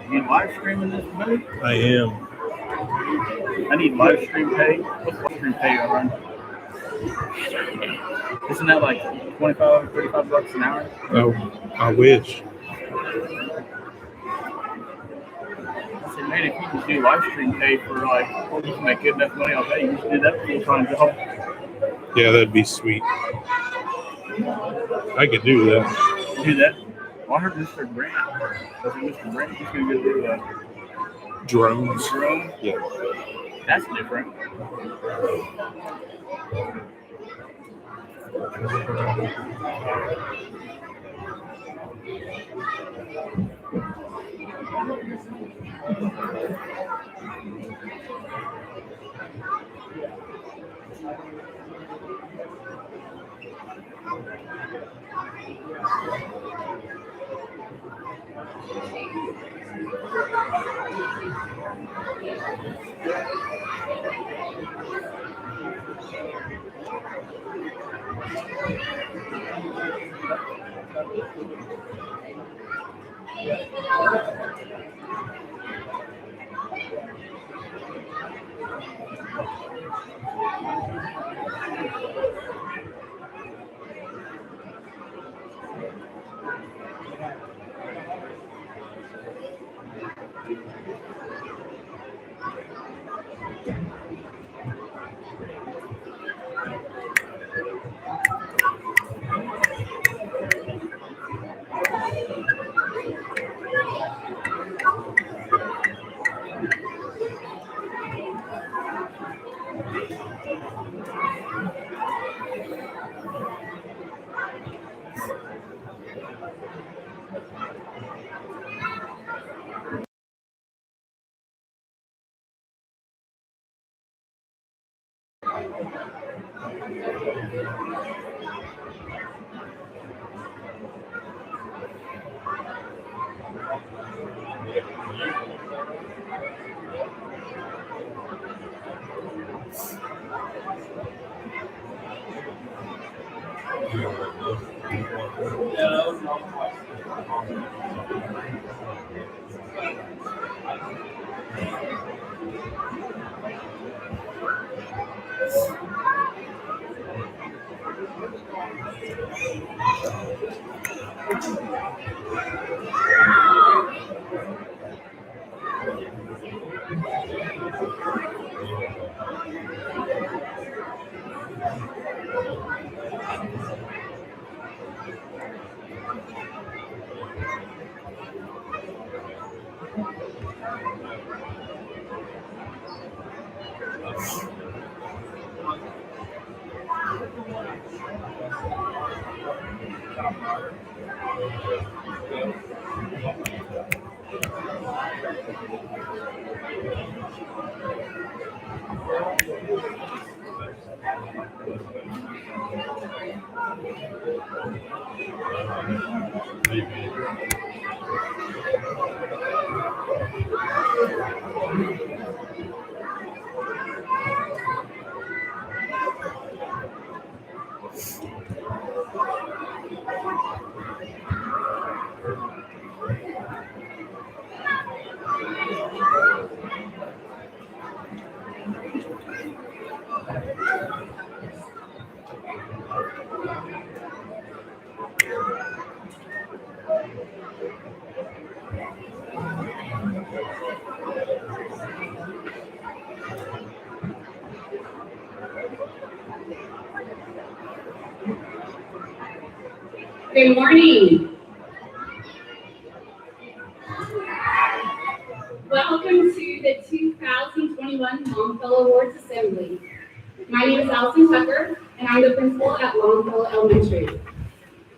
You live streaming this movie? I am. I need live stream pay. What's live stream pay on? Isn't that like 25, 35 bucks an hour? Oh, I wish. I said, man, if you just do live stream pay for like, you can make good enough money off that, you just do that full-time job. Yeah, that'd be sweet. I could do that. Do that. Well, I heard Mr. Grant. Was it Mr. Grant? He's going to go do Drones. drone. Yeah. That's different. Good morning. Welcome to the 2021 Longfellow Awards Assembly. My name is Allison Tucker, and I'm the principal at Longfellow Elementary.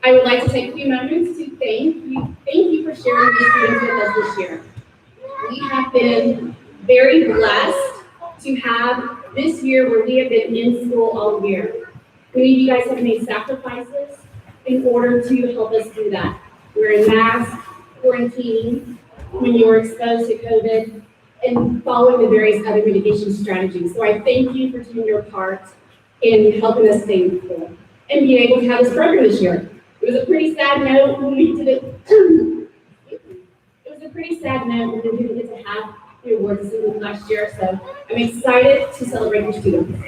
I would like to take a few moments to thank you for sharing these students with us this year. We have been very blessed to have this year where we have been in school all year. Many of you guys have made sacrifices in order to help us do that. Wearing masks, quarantining, when you were exposed to COVID, and following the various other mitigation strategies. So I thank you for doing your part in helping us stay in school and being able to have this program this year. It was a pretty sad note when we did it. It was a pretty sad note when we didn't get to have the awards ceremony last year, so I'm excited to celebrate your students.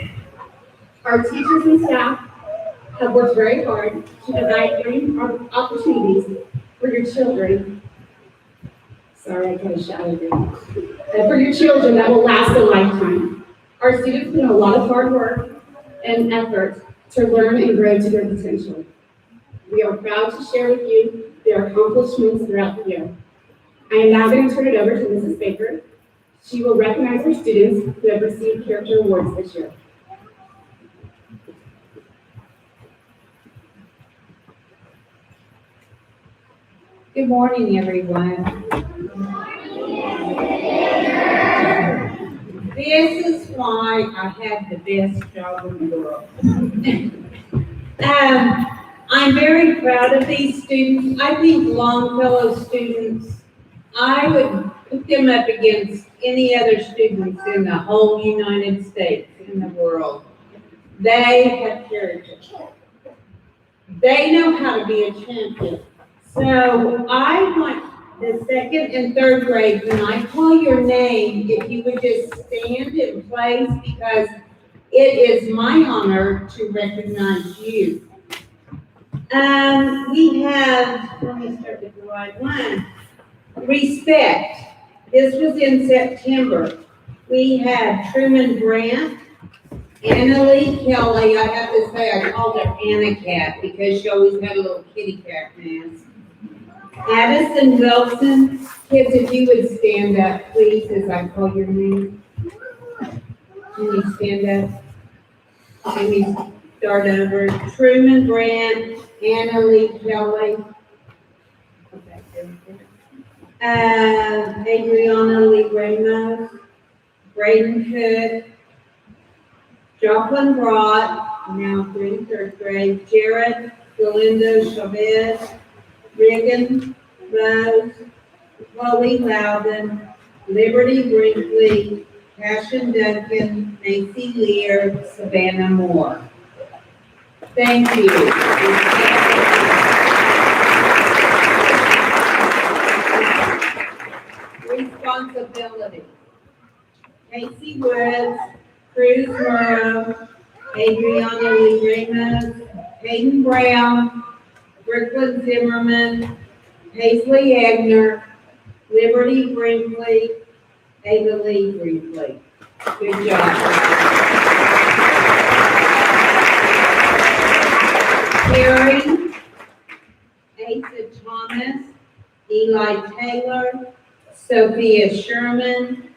Our teachers and staff have worked very hard to provide great opportunities for your children. Sorry, I kind of shouted there. For your children that will last a lifetime. Our students put in a lot of hard work and effort to learn and grow to their potential. We are proud to share with you their accomplishments throughout the year. I am now going to turn it over to Mrs. Baker. She will recognize our students who have received character awards this year. Good morning, everyone. This is why I have the best job in the world. I'm very proud of these students. I think Longfellow students, I would put them up against any other students in the whole United States, in the world. They have character. They know how to be a champion. So I want the second and third grade, when I call your name, if you would just stand in place, because it is my honor to recognize you. We have, let me start with the right one. Respect. This was in September. We had Truman Grant, Annalie Kelly. I have to say I called her Anna Cat because she always had a little kitty cat mask. Addison Wilson. Kids, if you would stand up, please, as I call your name. Can you stand up? Let me start over. Truman Grant, Annalie Kelly. Adriana Lee Ramos, Braden Cook, Jocelyn Brott, now in third grade, Jared Galindo Chavez, Regan Rose, Chloe Loudon, Liberty Brinkley, Passion Duncan, Macy Lear, Savannah Moore. Thank you. Responsibility. Casey Woods, Cruz Murrow, Adriana Lee Ramos, Hayden Brown, Brooklyn Zimmerman, Paisley Egner, Liberty Brinkley, Ava Lee Brinkley. Good job. Carrie, Asa Thomas, Eli Taylor, Sophia Sherman,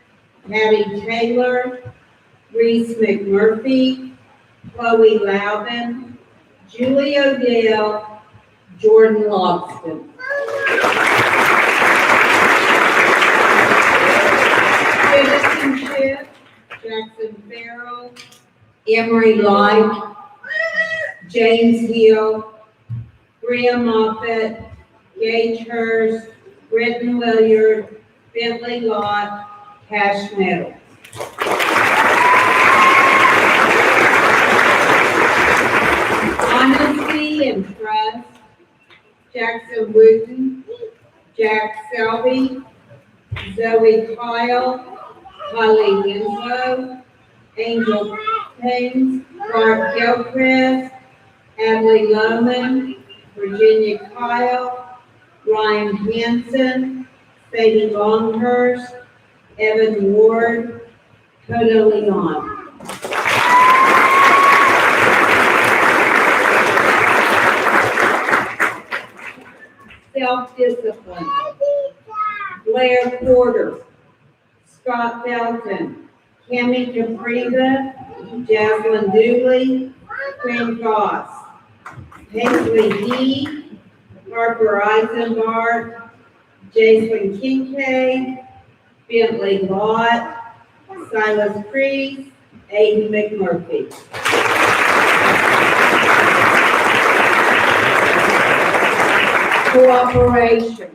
Patty Taylor, Reese McMurphy, Chloe Loudon, Julie Odell, Jordan Logston. Citizenship, Jackson Farrell, Emery Light, James Hill, Bria Moffett, Gage Hurst, Britton Williard, Bentley Lott, Cash Medals. Honesty and Trust, Jackson Wooten, Jack Selby, Zoe Kyle, Holly Winslow, Angel Paynes, Clark Gilchrist, Adley Lohman, Virginia Kyle, Ryan Hansen, Sadie Longhurst, Evan Ward, Coda Leon. Self-discipline. Blair Porter, Scott Felton, Cami Capriva, Jaslyn Dooley, Quinn Goss, Paisley He, Harper Eisenbart, Jason Kincaid, Bentley Lott, Silas Priest, Aiden McMurphy. Cooperation.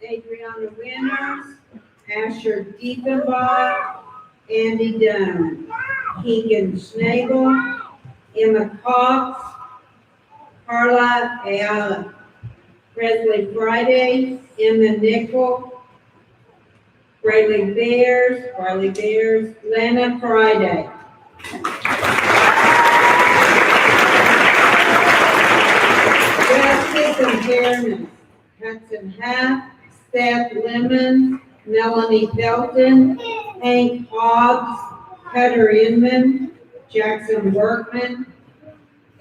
Adriana Winters, Asher Diefenbach, Andy Dunn, Keegan Schnabel, Emma Cox, Carla Ayala, Presley Friday, Emma Nickel, Riley Bears, Lana Friday. Justice and Fairness, Hudson Happ, Seth Lemon, Melanie Felton, Hank Hobbs, Cutter Inman, Jackson Workman,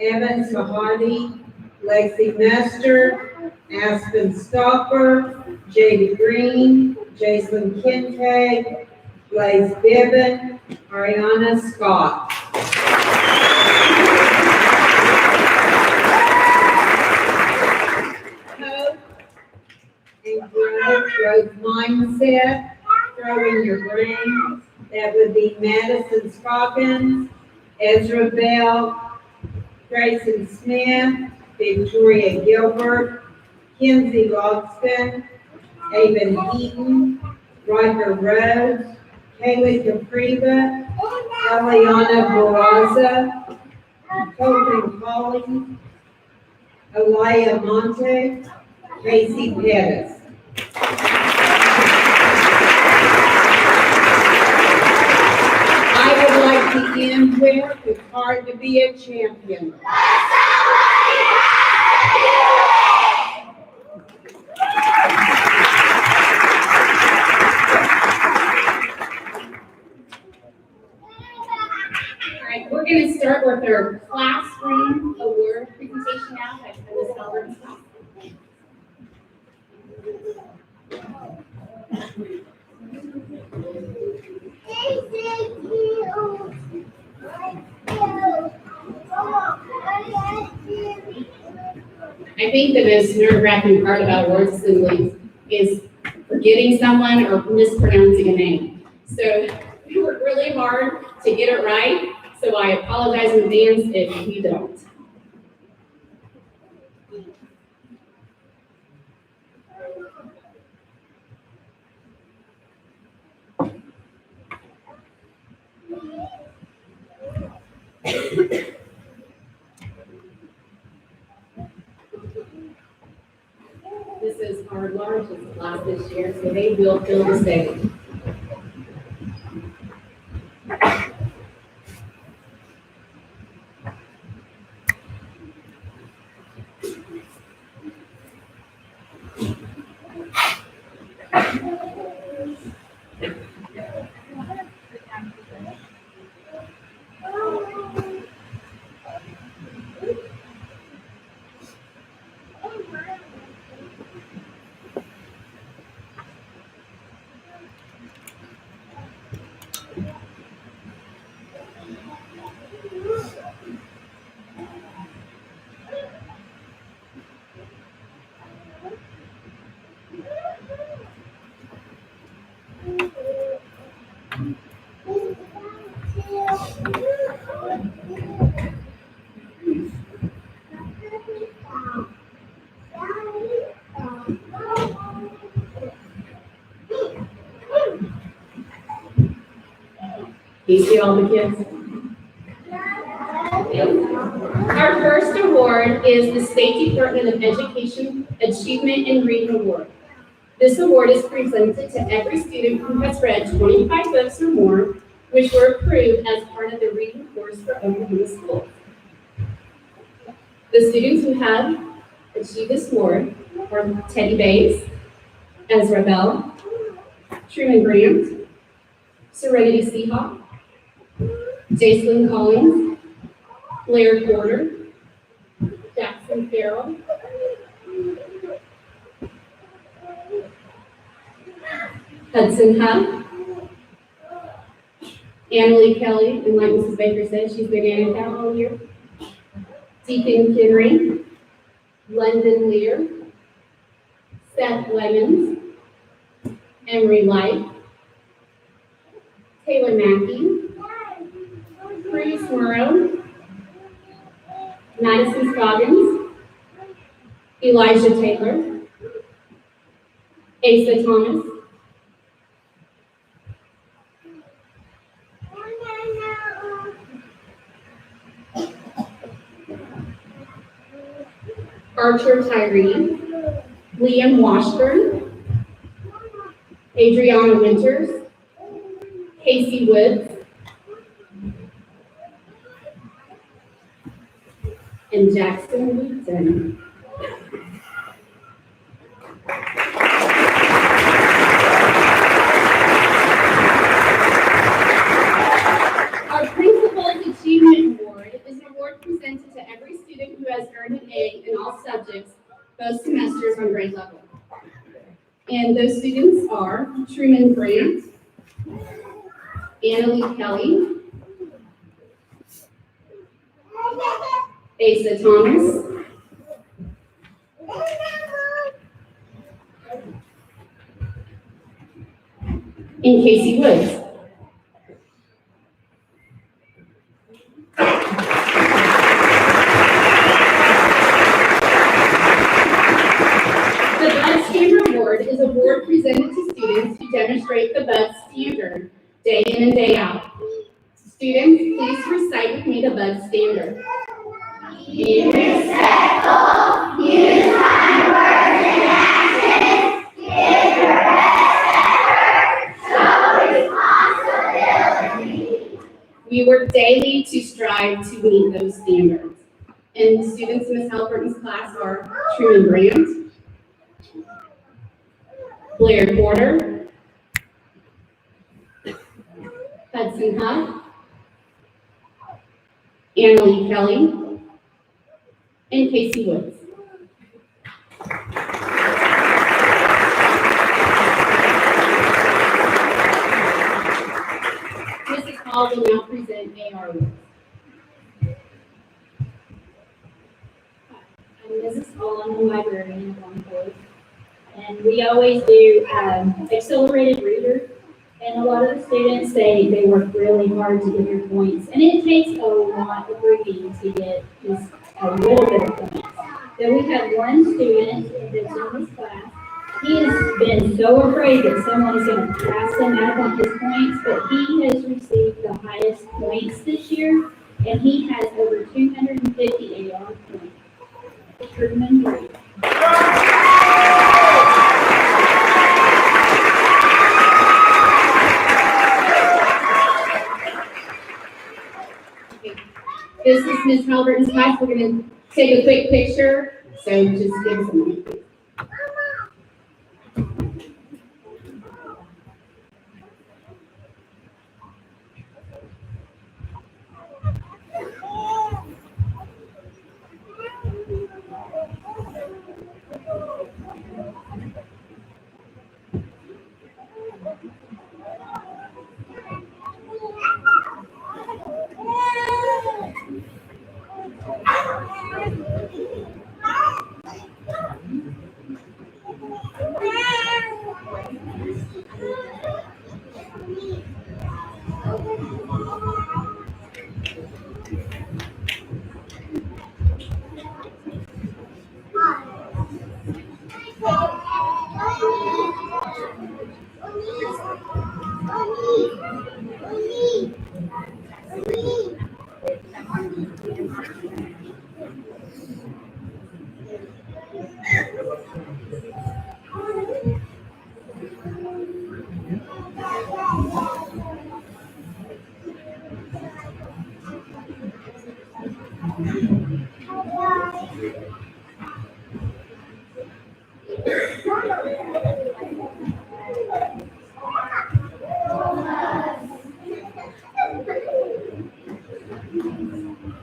Evan Sahadi, Lexi Mester, Aspen Stopper, J.D. Green, Jason Kincaid, Blaze Bibbin, Ariana Scott. Hope and growth mindset, growing your brain. That would be Madison Scoggins, Ezra Bell, Grayson Smith, Victoria Gilbert, Kinsey Logston, Avon Eaton, Riker Rhodes, Kaylee Capriva, Eliana Barraza, Colton Collins, Alaya Monte, Casey Pettis. I would like to end with, it's hard to be a champion. All right, we're going to start with our classroom award presentation now by Ms. Albert's class. I think the most nerve-wracking part about awards assemblies is forgetting someone or mispronouncing a name. So we work really hard to get it right, so I apologize in advance if you don't. This is our largest class this year, so they will fill the stage. Do you see all the kids? Our first award is the State Department of Education Achievement in Reading Award. This award is presented to every student who has read 25 books or more, which were approved as part of the reading course for Oklahoma schools. The students who have achieved this award are Teddy Bays, Ezra Bell, Truman Grant, Serenity Seahawk, Jacelyn Collins, Blair Porter, Jackson Farrell, Hudson Huff, Annalie Kelly, and like Mrs. Baker said, she's been in and out all year. Deacon Henry, London Lear, Seth Lemons, Emery Light, Taylor Mackey, Bruce Morrow, Madison Scoggins, Elijah Taylor, Asa Thomas, Archer Tyree, Liam Washburn, Adriana Winters, Casey Woods, and Jackson Wooten. Our Principal's Achievement Award is an award presented to every student who has earned an A in all subjects, both semesters on grade level. And those students are Truman Grant, Annalie Kelly, Asa Thomas, and Casey Woods. The Bud Standard Award is a award presented to students who demonstrate the Bud Standard day in and day out. Students, please recite with me the Bud Standard. Be respectful, use kind words and actions, give your best effort, show responsibility. We work daily to strive to meet those standards. And the students in Ms. Halliburton's class are Truman Grant, Blair Porter, Hudson Huff, Annalie Kelly, and Casey Woods. Mrs. Hall will now present AR awards. I'm Mrs. Hall, I'm the librarian of Longfellow. And we always do accelerated reader. And a lot of the students, they work really hard to get their points. And it takes a lot of reading to get just a little bit of points. So we have one student that's in this class. He has been so afraid that someone is going to pass him up on his points, but he has received the highest points this year, and he has over 250 AR points. Truman Grant. This is Ms. Halliburton's class. We're going to take a quick picture, so just give us a moment, please.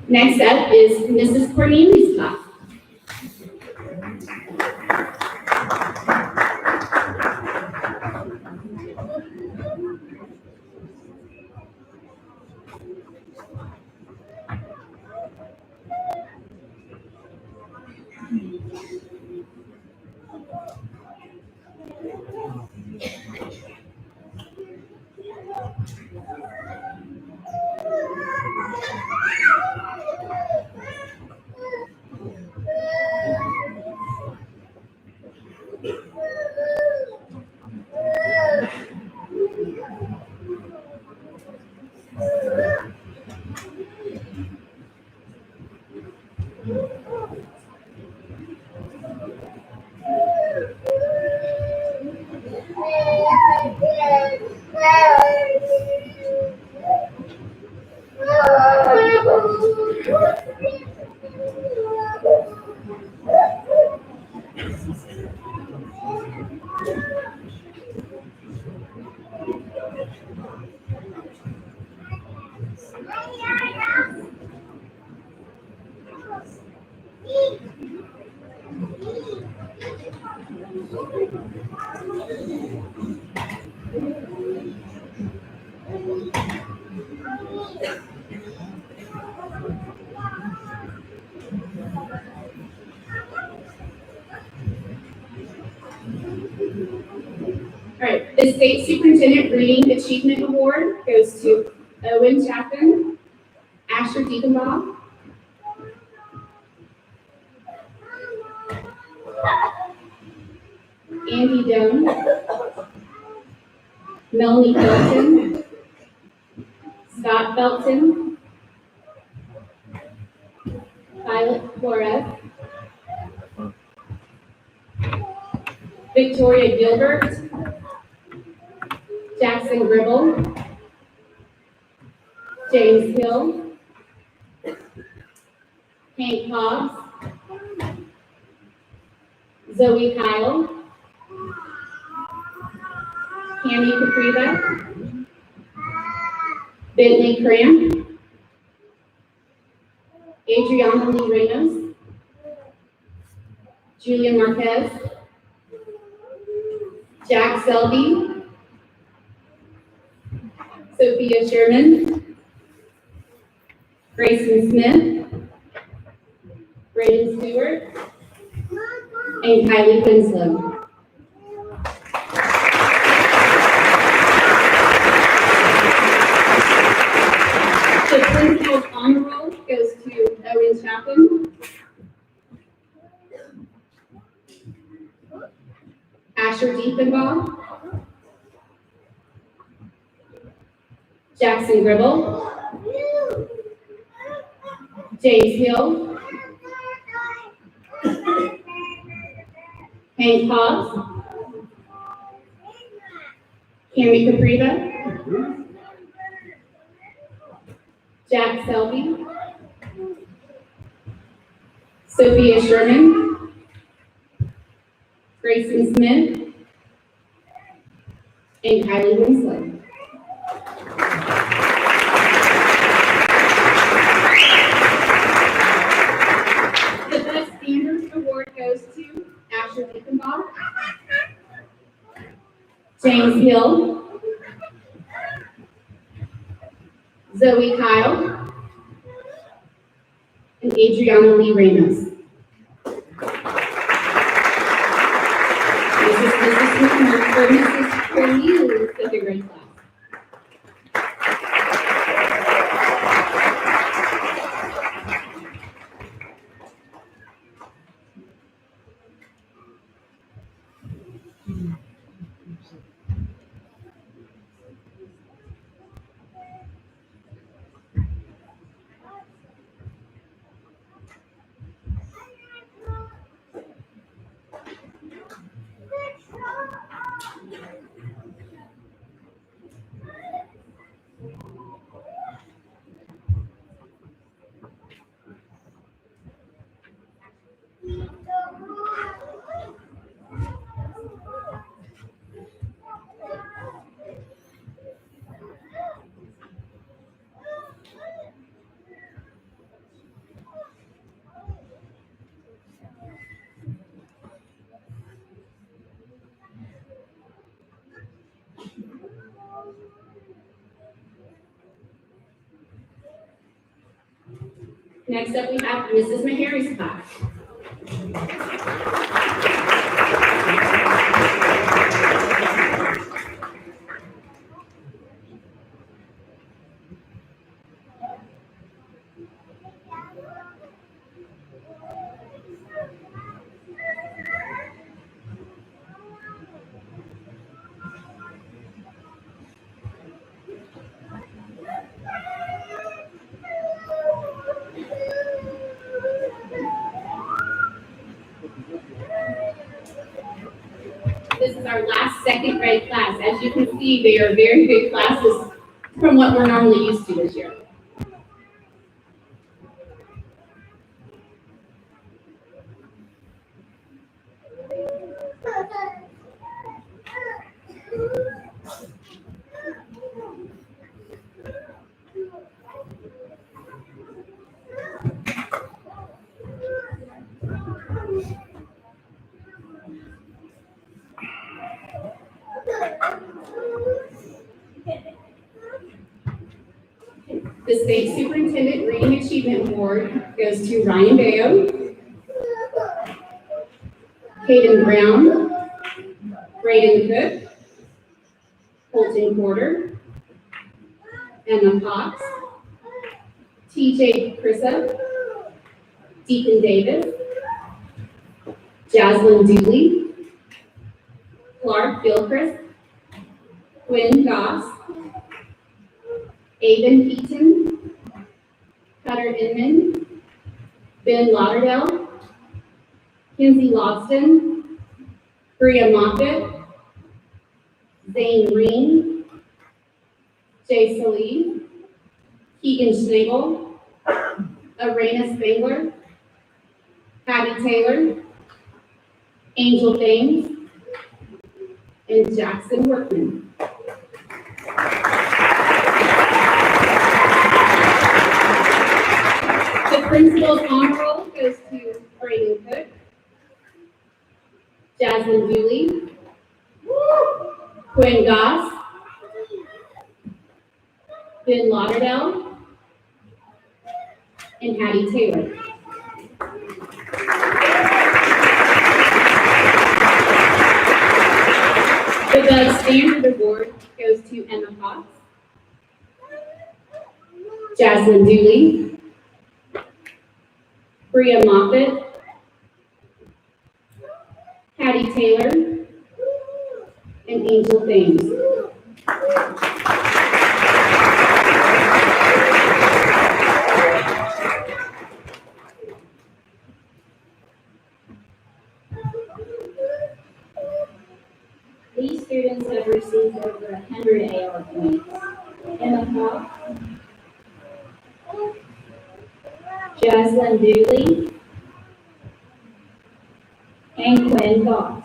Next up is Mrs. Cornelius' class. All right, the State Superintendent Reading Achievement Award goes to Owen Chapman, Asher Deaconbaugh, Andy Doan, Melanie Felton, Scott Felton, Violet Flores, Victoria Gilbert, Jackson Gribble, James Hill, Hank Hobbs, Zoe Kyle, Tammy Capriva, Bentley Cramp, Adriana Lee Ramos, Julian Marquez, Jack Selby, Sophia Sherman, Grayson Smith, Braden Stewart, and Kylie Winslow. The Principal's Honor Roll goes to Owen Chapman, Asher Deaconbaugh, Jackson Gribble, James Hill, Hank Hobbs, Tammy Capriva, Jack Selby, Sophia Sherman, Grayson Smith, and Kylie Winslow. The Best Standards Award goes to Asher Deaconbaugh, James Hill, Zoe Kyle, and Adriana Lee Ramos. Mrs. Cornelius, second grade class. Next up, we have Mrs. Meharry's class. This is our last second grade class. As you can see, they are very big classes from what we're normally used to this year. The State Superintendent Reading Achievement Award goes to Ryan Bayo, Caden Brown, Braden Cook, Colton Porter, Emma Cox, TJ Chrisup, Deacon Davis, Jaslyn Dooley, Clark Gilchrist, Quinn Goss, Aiden Heaton, Cutter Inman, Ben Lauderdale, Kinsey Logston, Bria Moffitt, Zane Green, Jay Salee, Keegan Schnabel, Arena Spangler, Patty Taylor, Angel James, and Jackson Workman. The principal's honor roll goes to Braden Cook, Jasmine Dooley, Quinn Goss, Ben Lauderdale, and Hattie Taylor. The Bud Standard Award goes to Emma Cox, Jasmine Dooley, Bria Moffitt, Hattie Taylor, and Angel Thames. These students have received over 100 AR points. Emma Cox, Jaslyn Dooley, and Quinn Goss.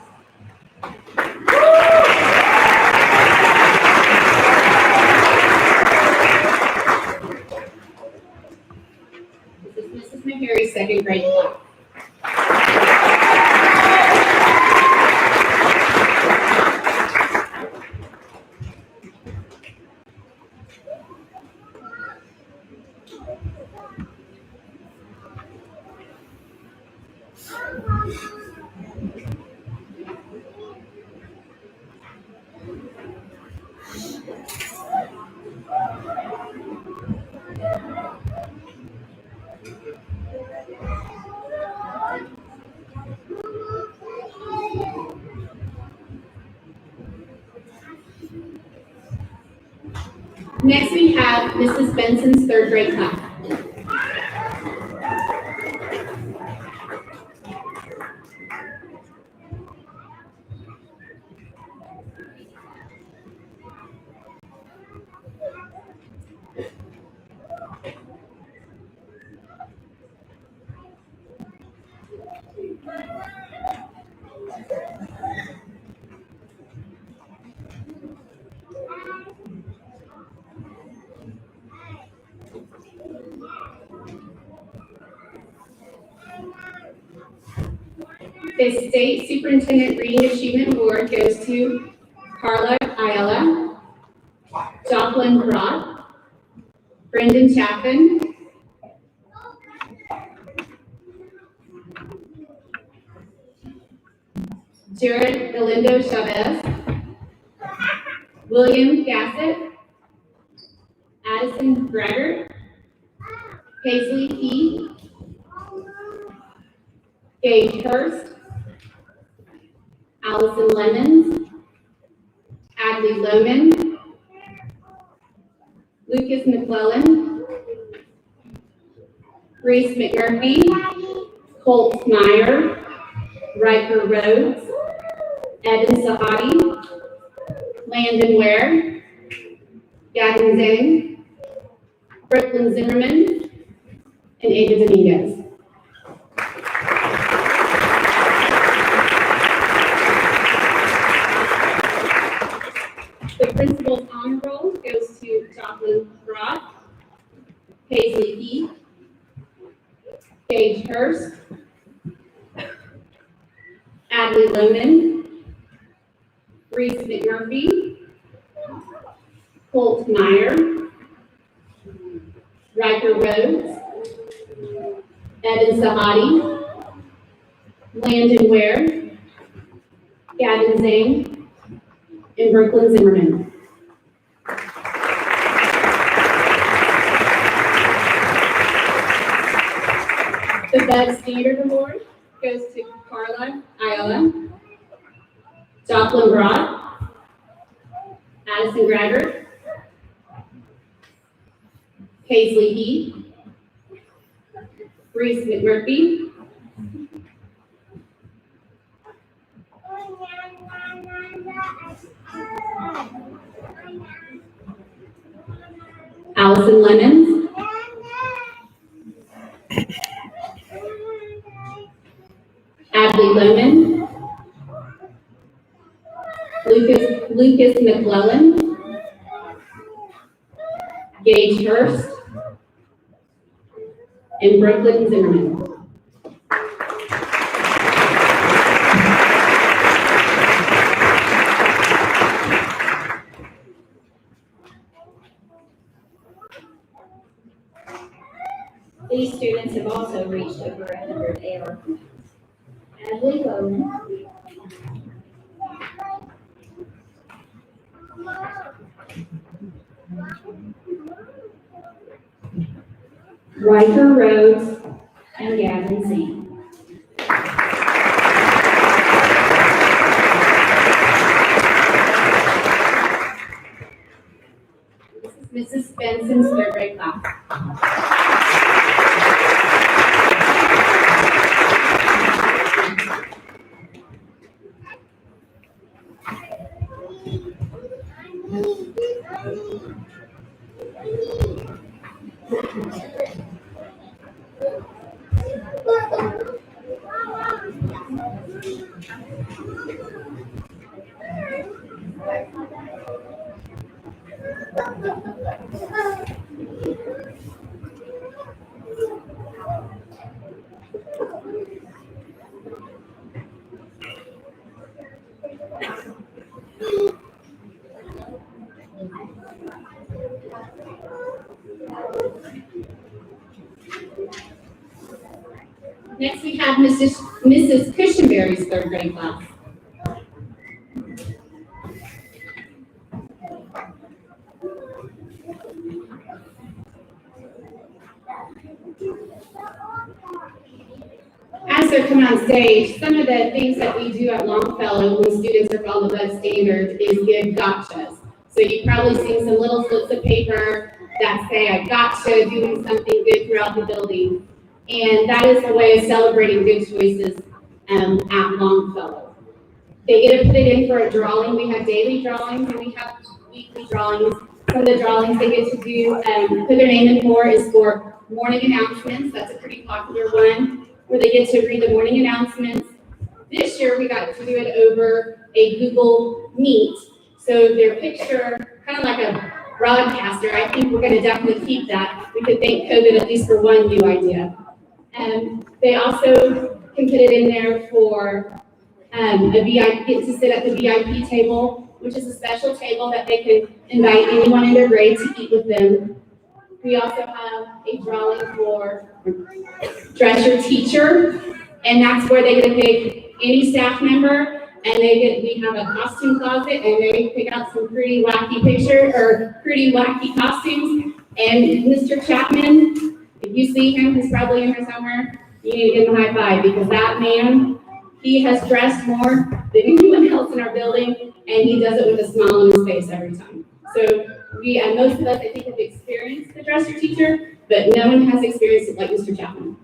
This is Mrs. McGarry's second grade class. Next, we have Mrs. Benson's third grade class. The State Superintendent Reading Achievement Award goes to Carla Ayala, Jocelyn Broad, Brendan Chapin, Jared Galindo Chavez, William Gassett, Addison Gregor, Paisley Key, Gage Hurst, Allison Lemons, Adley Loman, Lucas McClellan, Reese McMurphy, Colt Meyer, Riker Rhodes, Evan Sahadi, Landon Ware, Gavin Zane, Brooklyn Zimmerman, and Ada Dominguez. The principal's honor roll goes to Jocelyn Broad, Paisley Key, Gage Hurst, Adley Loman, Reese McMurphy, Colt Meyer, Riker Rhodes, Evan Sahadi, Landon Ware, Gavin Zane, and Brooklyn Zimmerman. The Bud Standard Award goes to Carla Ayala, Jocelyn Broad, Addison Greger, Paisley Heath, Reese McMurphy, Allison Lemons, Adley Lohman, Lucas McClellan, Gage Hurst, and Brooklyn Zimmerman. These students have also reached over 100 AR points. Adley Lowen, Riker Rhodes, and Gavin Zane. This is Mrs. Benson's third grade class. Next, we have Mrs. Cushionberry's third grade class. As they're coming on stage, some of the things that we do at Longfellow when students are following the Bud Standard is give gotchas. So you've probably seen some little slips of paper that say, I gotcha, doing something good throughout the building. And that is a way of celebrating good choices at Longfellow. They get to put it in for a drawing. We have daily drawings and we have weekly drawings. Some of the drawings they get to do, put their name in for is for morning announcements. That's a pretty popular one, where they get to read the morning announcements. This year we got to do it over a Google Meet. So their picture, kind of like a broadcaster, I think we're going to definitely keep that. We could thank COVID at least for one new idea. They also can put it in there for a VIP, get to sit at the VIP table, which is a special table that they can invite anyone in their grade to eat with them. We also have a drawing for Dress Your Teacher, and that's where they get to pick any staff member, and we have a costume closet, and they pick out some pretty wacky pictures, or pretty wacky costumes. And Mr. Chapman, if you see him, he's probably in here somewhere, you need to give him a high five, because that man, he has dressed more than anyone else in our building, and he does it with a smile on his face every time. So most of us, I think, have experienced the Dress Your Teacher, but no one has experienced it like Mr. Chapman.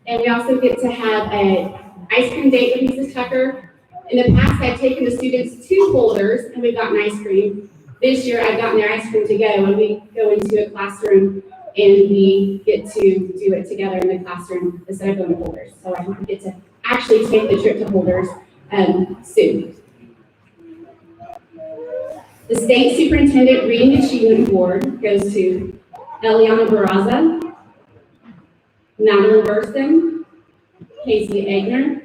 And we also get to have an ice cream date with Mrs. Tucker. In the past, I've taken the students to Holders, and we've gotten ice cream. This year, I've gotten their ice cream to go, and we go into a classroom, and we get to do it together in the classroom instead of going to Holders. So I hope we get to actually take the trip to Holders soon. The State Superintendent Reading Achievement Award goes to Eliana Barraza, Madeline Burstyn, Casey Egner,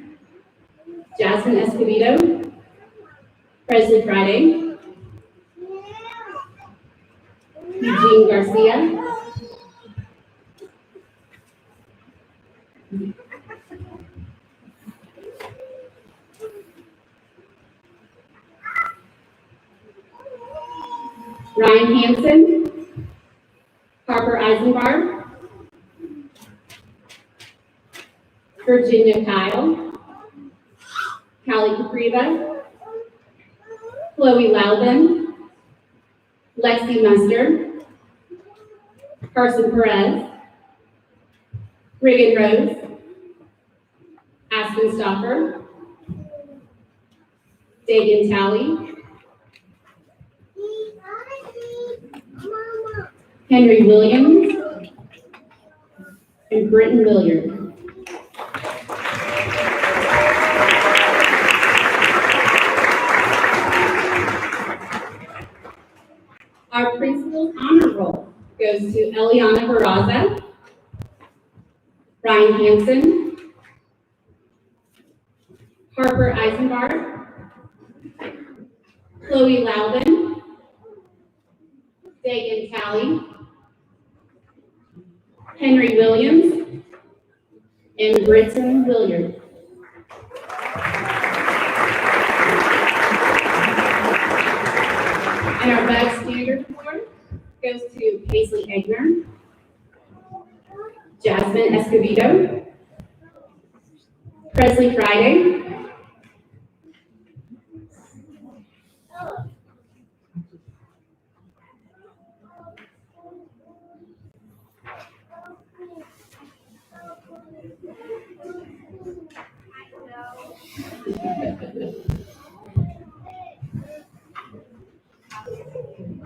Jasmine Escobedo, Presley Friday, Eugene Garcia, Ryan Hansen, Harper Eisenbarth, Virginia Kyle, Callie Capriva, Chloe Loudon, Lexi Muster, Carson Perez, Reagan Rose, Aspen Stoffer, Dagan Talley, Henry Williams, and Britton Williard. Our principal's honor roll goes to Eliana Barraza, Ryan Hansen, Harper Eisenbarth, Chloe Loudon, Dagan Talley, Henry Williams, and Britton Williard. And our bag standard award goes to Paisley Egner, Jasmine Escobedo, Presley Friday,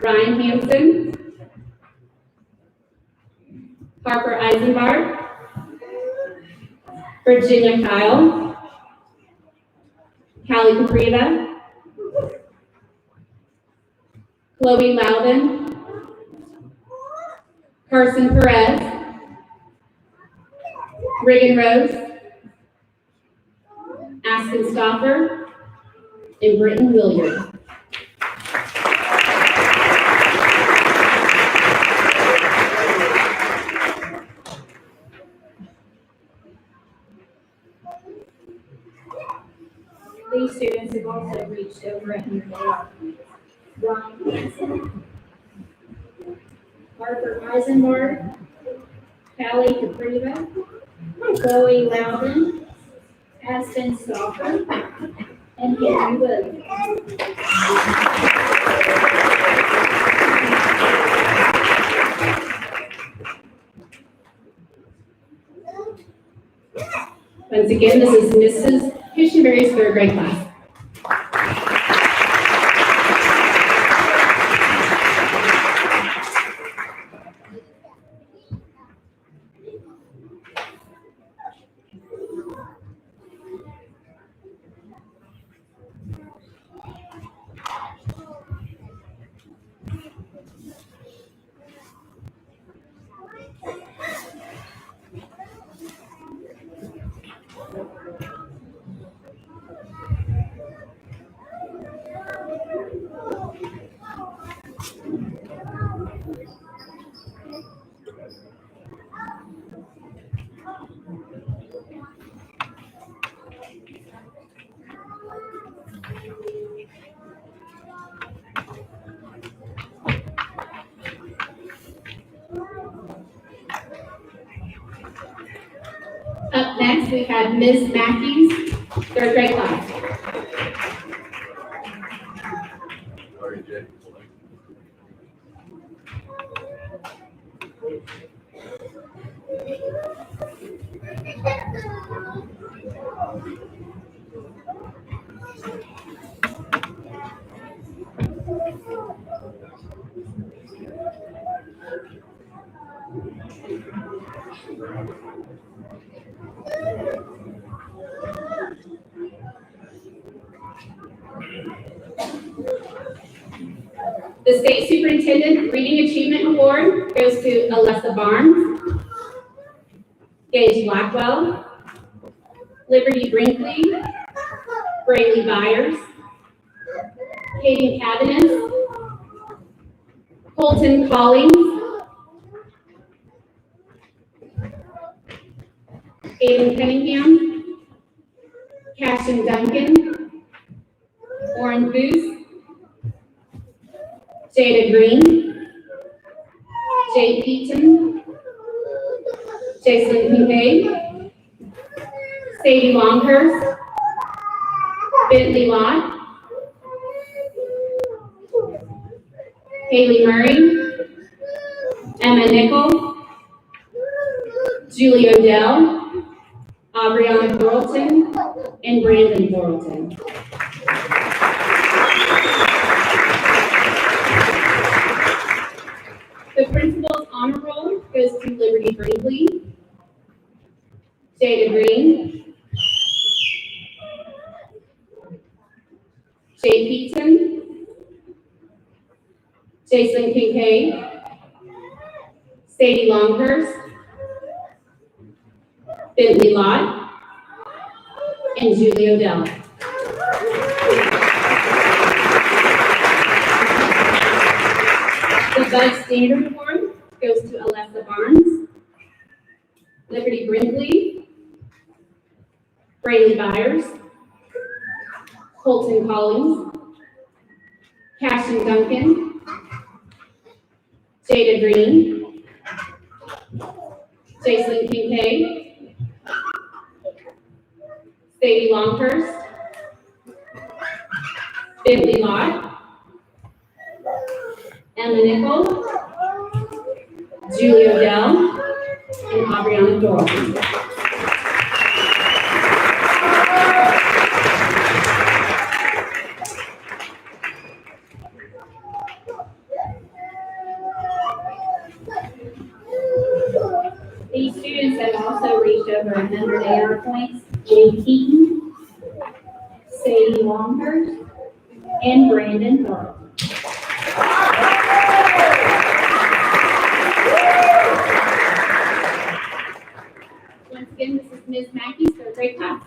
Ryan Hansen, Harper Eisenbarth, Virginia Kyle, Callie Capriva, Chloe Loudon, Carson Perez, Reagan Rose, Aspen Stoffer, and Britton Williard. These students have also reached over 100 points. Ryan Hansen, Harper Eisenbarth, Callie Capriva, Chloe Loudon, Aspen Stoffer, and Henry Williams. Once again, this is Mrs. Hishenberry's third grade class. Up next, we have Ms. Mackey's third grade class. The State Superintendent Reading Achievement Award goes to Alessa Barnes, Gage Blackwell, Liberty Brinkley, Braylee Byers, Katie Cadenas, Colton Collins, Aiden Cunningham, Cashin Duncan, Warren Booth, Jada Green, Jay Peaton, Jason Kincaid, Sadie Longhurst, Bentley Lott, Haley Murray, Emma Nickel, Julie Odell, Aubriana Thorlton, and Brandon Thorlton. The principal's honor roll goes to Liberty Brinkley, Jada Green, Jay Peaton, Jason Kincaid, Sadie Longhurst, Bentley Lott, and Julie Odell. The Bud Standard Award goes to Alessa Barnes, Liberty Brinkley, Braylee Byers, Colton Collins, Cashin Duncan, Jada Green, Jason Kincaid, Sadie Longhurst, Bentley Lott, Emma Nickel, Julie Odell, and Aubriana Thorlton. These students have also reached over 100 AR points. Jay Keaton, Sadie Longhurst, and Brandon Thorpe. Once again, this is Ms. Mackey's third grade class.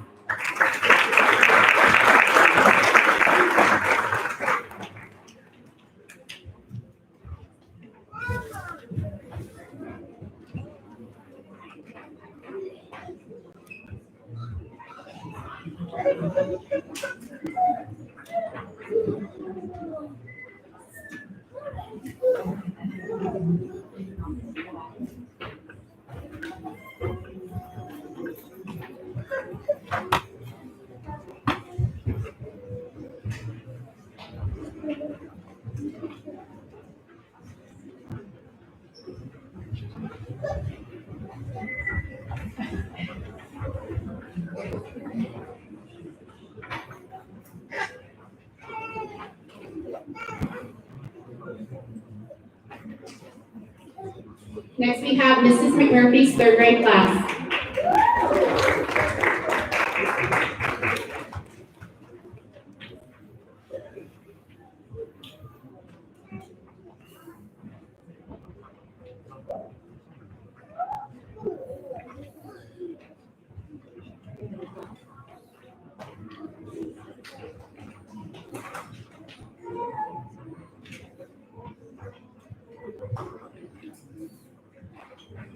Next, we have Mrs. McMurphy's third grade class.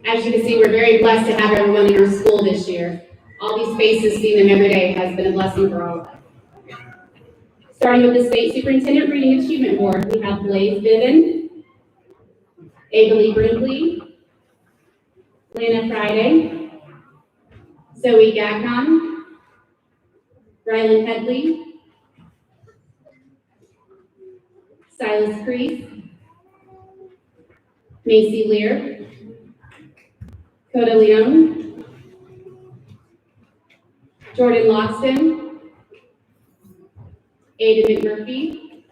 As you can see, we're very blessed to have everyone in our school this year. All these faces, seeing them every day, has been a blessing for all. Starting with the State Superintendent Reading Achievement Board, we have Blaze Viven, Abelie Brinkley, Lana Friday, Zoe Gagnon, Rylan Headley, Silas Crease, Macy Lear, Coda Leone, Jordan Loxton, Aiden McMurphy,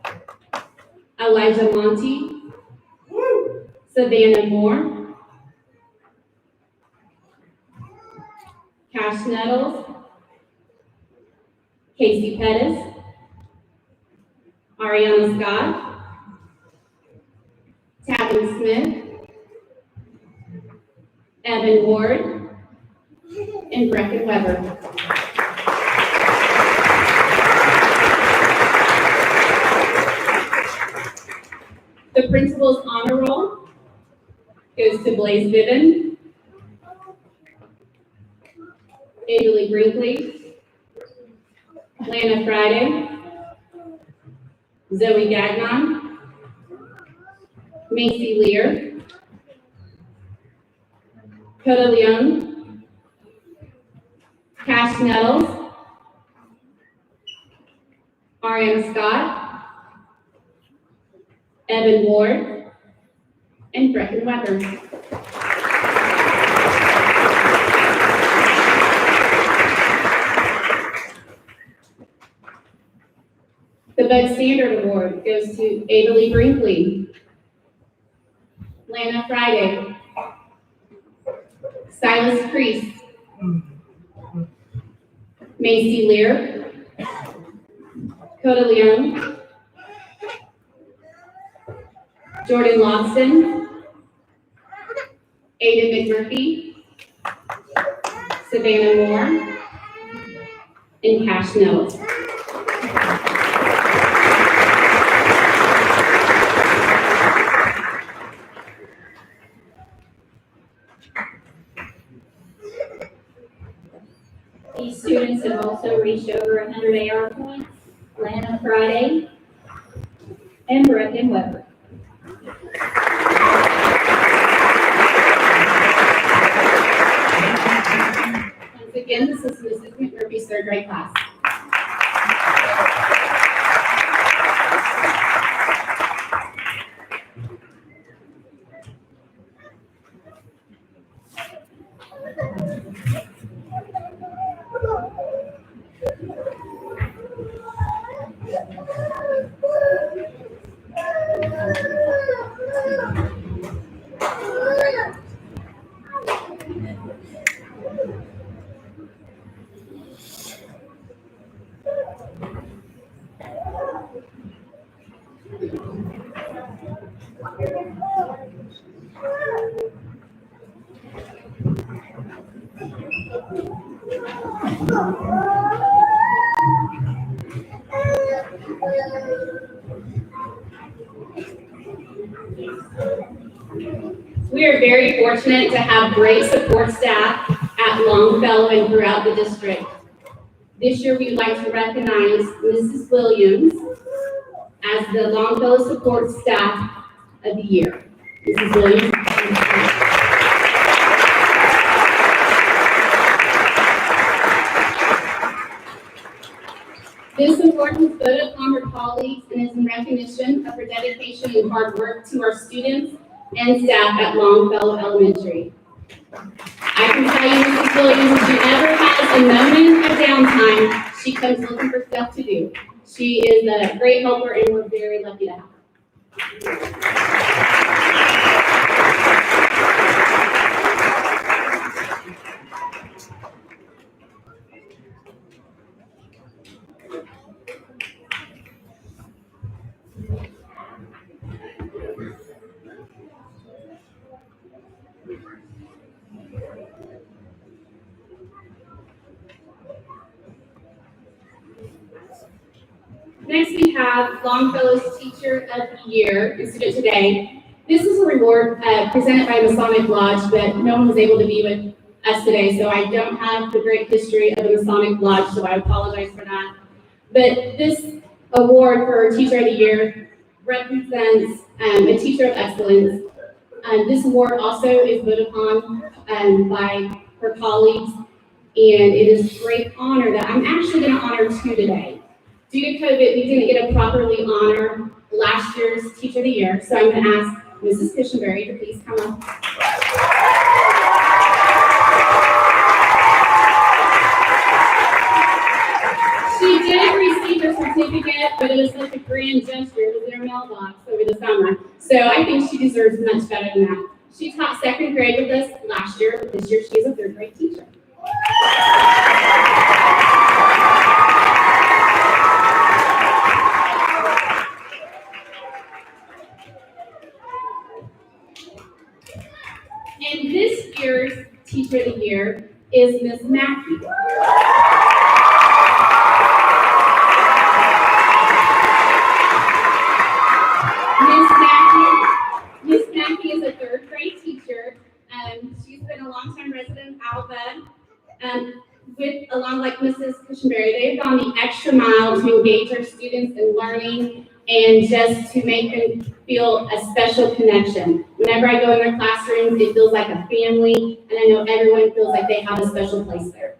Elijah Monty, Savannah Moore, Cash Nettles, Casey Pettis, Ariana Scott, Tavin Smith, Evan Ward, and Brecken Weber. The principal's honor roll goes to Blaze Viven, Adalee Brinkley, Lana Friday, Zoe Gagnon, Macy Lear, Coda Leone, Cash Nettles, Ariana Scott, Evan Ward, and Brecken Weber. The Bud Standard Award goes to Adalee Brinkley, Lana Friday, Silas Priest, Macy Lear, Coda Leone, Jordan Lawson, Aiden McMurphy, Savannah Moore, and Cash Nellis. These students have also reached over 100 AR points, Lana Friday, and Brecken Weber. Once again, this is Mrs. McMurphy's third grade class. We are very fortunate to have great support staff at Longfellow and throughout the district. This year, we would like to recognize Mrs. Williams as the Longfellow Support Staff of the Year. Mrs. Williams. This award was voted upon her colleagues and is in recognition of her dedication and hard work to our students and staff at Longfellow Elementary. I can tell you, Mrs. Williams, if she ever has a moment of downtime, she comes looking for stuff to do. She is a great helper, and we're very lucky to have her. Next, we have Longfellow's Teacher of the Year and Student Today. This is a reward presented by Masonic Lodge, but no one was able to be with us today, so I don't have the great history of the Masonic Lodge, so I apologize for that. But this award for Teacher of the Year represents a teacher of excellence. This award also is voted upon by her colleagues, and it is a great honor that I'm actually going to honor two today. Due to COVID, we didn't get to properly honor last year's Teacher of the Year, so I'm going to ask Mrs. Cushenberry to please come up. She did receive her certificate, but it was such a grand gesture. It was in her mailbox over the summer, so I think she deserves much better than that. She taught second grade with us last year, but this year she is a third grade teacher. And this year's Teacher of the Year is Miss Mackey. Miss Mackey is a third grade teacher. She's been a longtime resident of Alva. along like Mrs. Cushenberry, they've gone the extra mile to engage our students in learning and just to make them feel a special connection. Whenever I go in their classrooms, it feels like a family, and I know everyone feels like they have a special place there.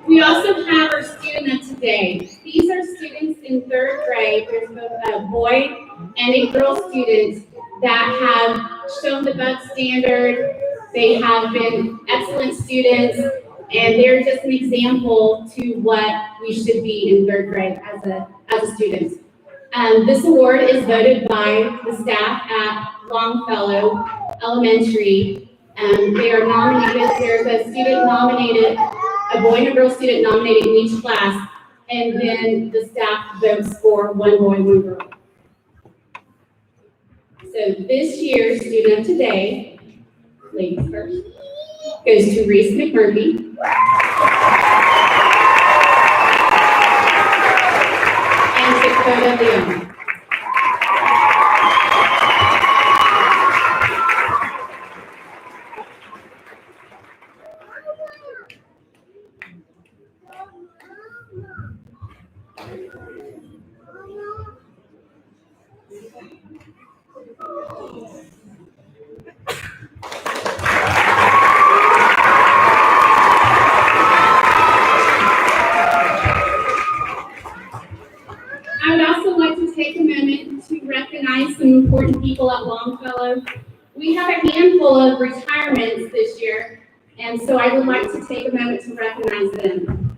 We also have our student of today. These are students in 3rd grade. There's both a boy and a girl student that have shown the best standard. They have been excellent students, and they're just an example to what we should be in 3rd grade as a student. This award is voted by the staff at Longfellow Elementary. They are nominated. There's a student nominated, a boy and a girl student nominated in each class, and then the staff votes for one boy, one girl. So this year's student of today, ladies first, goes to Reese McMurphy. And Dakota Leon. I would also like to take a moment to recognize some important people at Longfellow. We have a handful of retirements this year, and so I would like to take a moment to recognize them.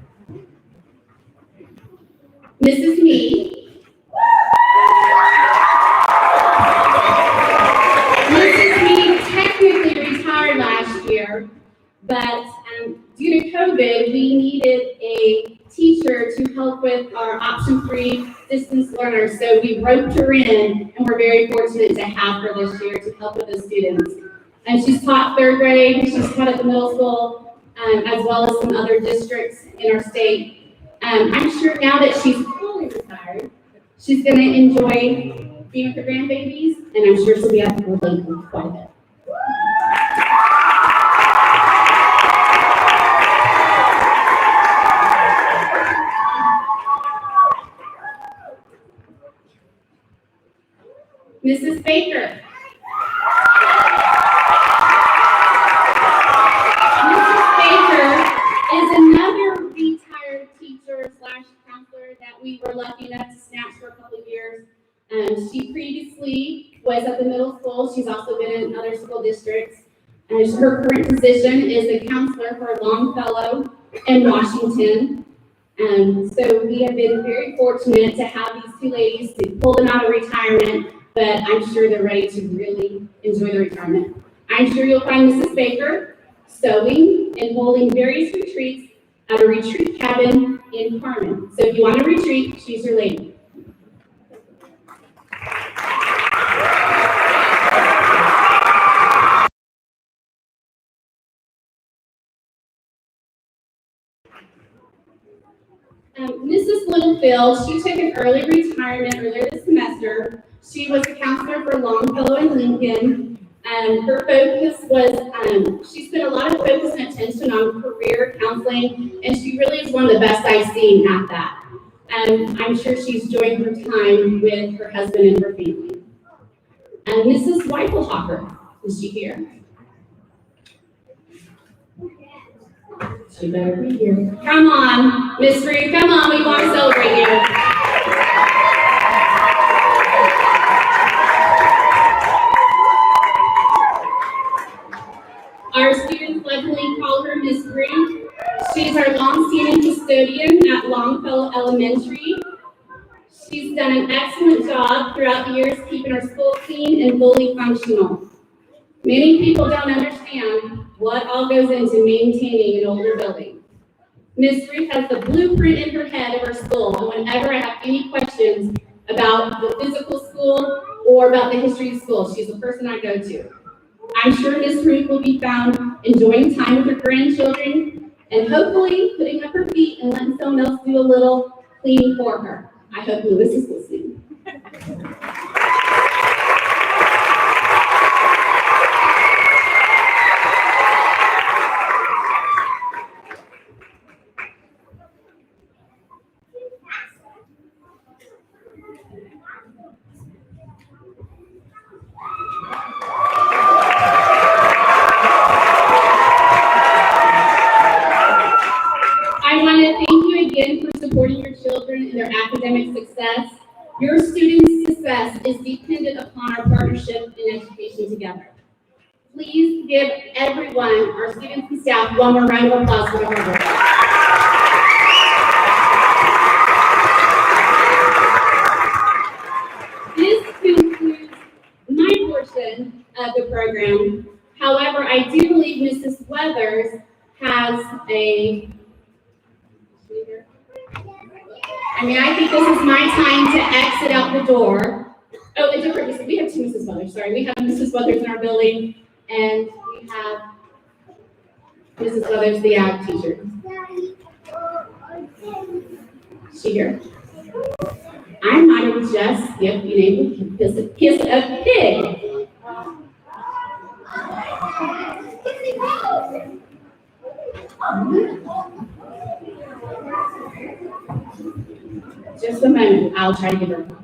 Mrs. Mead. Mrs. Mead technically retired last year, but due to COVID, we needed a teacher to help with our option-free distance learners, so we roped her in, and we're very fortunate to have her this year to help with the students. And she's taught 3rd grade, she's taught at the middle school, as well as some other districts in our state. I'm sure now that she's fully retired, she's gonna enjoy being with her grandbabies, and I'm sure she'll be at the lake quite a bit. Mrs. Baker. Mrs. Baker is another retired teacher / counselor that we were lucky enough to snatch for a couple of years. She previously was at the middle school. She's also been in other school districts. Her current position is a counselor for Longfellow in Washington. So we have been very fortunate to have these two ladies to pull them out of retirement, but I'm sure they're ready to really enjoy their retirement. I'm sure you'll find Mrs. Baker sewing and holding various retreats at a retreat cabin in Carmen. So if you want a retreat, she's your lady. Mrs. Littlefield, she took an early retirement earlier this semester. She was a counselor for Longfellow and Lincoln. Her focus was, she spent a lot of focus and attention on career counseling, and she really is one of the best I've seen at that. I'm sure she's enjoying her time with her husband and her family. And Mrs. Weipelhofer, is she here? She better be here. Come on, Miss Ruth, come on, we want to celebrate you. Our students lovingly call her Miss Ruth. She's our long-standing custodian at Longfellow Elementary. She's done an excellent job throughout the years keeping our school clean and fully functional. Many people don't understand what all goes into maintaining an older building. Ms. Ruth has the blueprint in her head of her school, and whenever I have any questions about the physical school or about the history of school, she's the person I go to. I'm sure Ms. Ruth will be found enjoying time with her grandchildren and hopefully putting up her feet and letting someone else do a little cleaning for her. I hope Lewis is listening. I want to thank you again for supporting your children in their academic success. Your students' success is dependent upon our partnership in education together. Please give everyone, our students and staff, one more round of applause for their hard work. This concludes my portion of the program. However, I do believe Mrs. Weathers has I think this is my time to exit out the door. Oh, a different Mrs. We have two Mrs. Weathers, sorry. We have Mrs. Weathers in our building, and we have Mrs. Weathers, the ag teacher. Is she here? I might have just been able to kiss a pig. Just a moment, I'll try to give her.